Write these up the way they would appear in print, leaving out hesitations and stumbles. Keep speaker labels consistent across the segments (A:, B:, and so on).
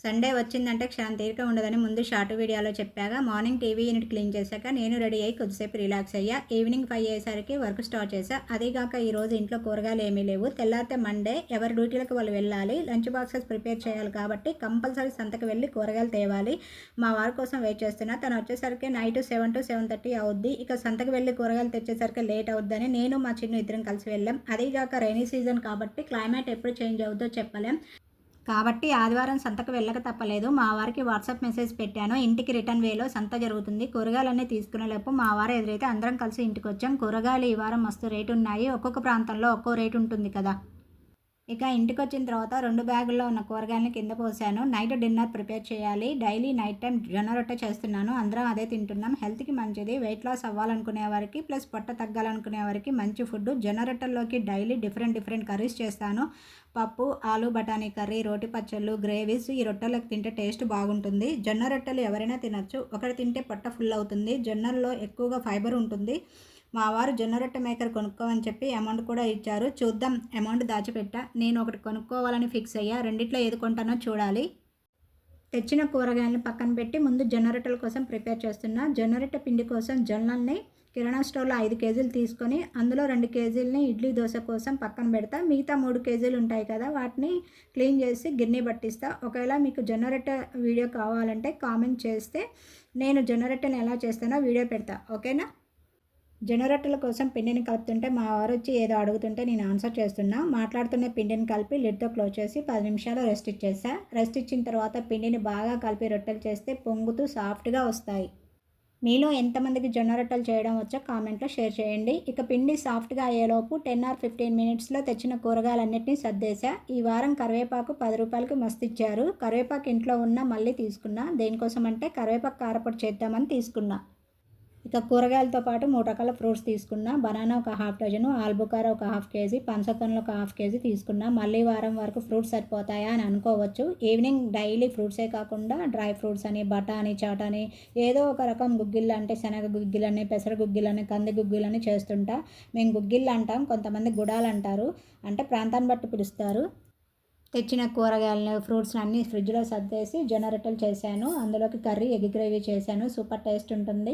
A: Sunday వచ్చిందంటే క్షణం తీరిక ఉండదని ముందు షార్ట్ వీడియోలో చెప్పాగా. మార్నింగ్ టీవీ యూనిట్ క్లీన్ చేశాక నేను రెడీ అయ్యి కొద్దిసేపు రిలాక్స్ అయ్యా. ఈవినింగ్ 5 అయ్యేసరికి వర్క్ స్టార్ట్ చేశా. అదీగాక ఈరోజు ఇంట్లో కూరగాయలు ఏమీ లేవు. తెల్లారితే మండే, ఎవరి డ్యూటీలకు వాళ్ళు వెళ్ళాలి. లంచ్ బాక్సెస్ ప్రిపేర్ చేయాలి కాబట్టి కంపల్సరీ సంతకు వెళ్ళి కూరగాయలు తేవాలి. మా వారి కోసం వెయిట్ చేస్తున్నా. తను వచ్చేసరికి నైట్ 7 to 7:30 అవుద్ది. ఇక సంతకు వెళ్ళి కూరగాయలు తెచ్చేసరికి లేట్ అవుద్దని నేను మా చిన్ను ఇద్దరం కలిసి వెళ్ళాం. అదీగాక రైనీ సీజన్ కాబట్టి క్లైమేట్ ఎప్పుడు చేంజ్ అవుద్దో చెప్పలేం. కాబట్టి ఆదివారం సంతకు వెళ్ళక తప్పలేదు. మా వారికి వాట్సాప్ మెసేజ్ పెట్టాను. ఇంటికి రిటర్న్ వేలో సంత జరుగుతుంది. కూరగాయలన్నీ తీసుకునేలోపు మా వారు ఎదురైతే అందరం కలిసి ఇంటికి వచ్చాం. కూరగాయలు ఈ వారం మస్తు రేటు ఉన్నాయి. ఒక్కొక్క ప్రాంతంలో ఒక్కో రేటు ఉంటుంది కదా. ఇక ఇంటికొచ్చిన తర్వాత 2 బ్యాగుల్లో ఉన్న కూరగాయలని కింద పోసాను. నైట్ డిన్నర్ ప్రిపేర్ చేయాలి. డైలీ నైట్ టైం జొన్న రొట్టె చేస్తున్నాను. అందరం అదే తింటున్నాం. హెల్త్కి మంచిది. వెయిట్ లాస్ అవ్వాలనుకునే వారికి ప్లస్ పొట్ట తగ్గాలనుకునే వారికి మంచి ఫుడ్. జొన్న రొట్టెల్లోకి డైలీ డిఫరెంట్ కర్రీస్ చేస్తాను. పప్పు, ఆలు బఠానీ కర్రీ, రోటి పచ్చళ్ళు, గ్రేవీస్ ఈ రొట్టెలకు తింటే టేస్ట్ బాగుంటుంది. జొన్న రొట్టెలు ఎవరైనా తినచ్చు. ఒకటి తింటే పొట్ట ఫుల్ అవుతుంది. జొన్నల్లో ఎక్కువగా ఫైబర్ ఉంటుంది. మా వారు జొన్న రొట్టె మేకర్ కొనుక్కోమని చెప్పి అమౌంట్ కూడా ఇచ్చారు. చూద్దాం. అమౌంట్ దాచిపెట్టా. నేను ఒకటి కొనుక్కోవాలని ఫిక్స్ అయ్యా. రెండిట్లో ఏది కొంటానో చూడాలి. తెచ్చిన కూరగాయలను పక్కన పెట్టి ముందు జొన్న రొట్టెల కోసం ప్రిపేర్ చేస్తున్నా. జొన్న రొట్టె పిండి కోసం జొన్నల్ని కిరాణా స్టోర్లో 5 కేజీలు తీసుకొని అందులో 2 కేజీలని ఇడ్లీ దోశ కోసం పక్కన పెడతా. మిగతా 3 కేజీలు ఉంటాయి కదా, వాటిని క్లీన్ చేసి గిన్నె పట్టిస్తా. ఒకవేళ మీకు జొన్న రొట్టె వీడియో కావాలంటే కామెంట్ చేస్తే నేను జొన్న రొట్టెని ఎలా చేస్తానో వీడియో పెడతా. ఓకేనా. జొన్న రొట్టెల కోసం పిండిని కలుపుతుంటే మా వారు వచ్చి ఏదో అడుగుతుంటే నేను ఆన్సర్ చేస్తున్నా. మాట్లాడుతున్న పిండిని కలిపి లిడ్తో క్లోజ్ చేసి 10 నిమిషాలు రెస్ట్ ఇచ్చేసా. రెస్ట్ ఇచ్చిన తర్వాత పిండిని బాగా కలిపి రొట్టెలు చేస్తే పొంగుతూ సాఫ్ట్గా వస్తాయి. మీలో ఎంతమందికి జొన్న రొట్టెలు చేయడం వచ్చో కామెంట్లో షేర్ చేయండి. ఇక పిండి సాఫ్ట్గా అయ్యేలోపు 10 or 15 మినిట్స్లో తెచ్చిన కూరగాయలన్నింటినీ సర్దేశా. ఈ వారం కరివేపాకు 10 రూపాయలకి మస్తు ఇచ్చారు. కరివేపాకు ఇంట్లో ఉన్న మళ్ళీ తీసుకున్నా. దేనికోసం అంటే కరివేపాకు కారపొడి చేద్దామని తీసుకున్నా. ఇక కూరగాయలతో పాటు 3 రకాల ఫ్రూట్స్ తీసుకున్నా. బనానా ఒక 1/2 డజను, ఆల్బుకారా ఒక 1/2 కేజీ, పనసతొనలు ఒక 1/2 కేజీ తీసుకున్నా. మళ్ళీ వారం వరకు ఫ్రూట్స్ సరిపోతాయా అని అనుకోవచ్చు. ఈవినింగ్ డైలీ ఫ్రూట్సే కాకుండా డ్రై ఫ్రూట్స్ అని, బఠానీ చాట్ అని, ఏదో ఒక రకం గుగ్గిళ్ళు అంటే శనగ గుగ్గిలని, పెసర గుగ్గిలని, కంది గుగ్గిలని చేస్తుంటా. మేము గుగ్గిళ్ళు అంటాం, కొంతమంది గుడాలు అంటారు. అంటే ప్రాంతాన్ని బట్టి పిలుస్తారు. తెచ్చిన కూరగాయలను, ఫ్రూట్స్ని అన్నీ ఫ్రిడ్జ్లో సర్దేసి జొన్న రొట్టెలు చేశాను. అందులోకి కర్రీ, ఎగ్ గ్రేవీ చేశాను. సూపర్ టేస్ట్ ఉంటుంది.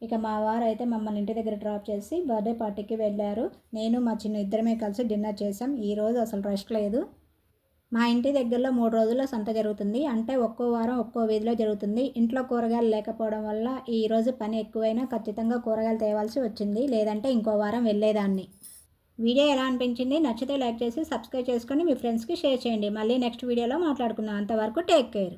A: ఇక మా వారు అయితే మమ్మల్ని ఇంటి దగ్గర డ్రాప్ చేసి బర్త్డే పార్టీకి వెళ్ళారు. నేను మా చిన్న ఇద్దరమే కలిసి డిన్నర్ చేసాం. ఈరోజు అసలు రెస్ట్ లేదు. మా ఇంటి దగ్గరలో 3 రోజుల్లో సంత జరుగుతుంది. అంటే ఒక్కో వారం ఒక్కో వీధిలో జరుగుతుంది. ఇంట్లో కూరగాయలు లేకపోవడం వల్ల ఈరోజు పని ఎక్కువైనా ఖచ్చితంగా కూరగాయలు తేవాల్సి వచ్చింది. లేదంటే ఇంకో వారం వెళ్ళేదాన్ని. వీడియో ఎలా అనిపించింది? నచ్చితే లైక్ చేసి సబ్స్క్రైబ్ చేసుకొని మీ ఫ్రెండ్స్కి షేర్ చేయండి. మళ్ళీ నెక్స్ట్ వీడియోలో మాట్లాడుకుందాం. అంతవరకు టేక్ కేర్.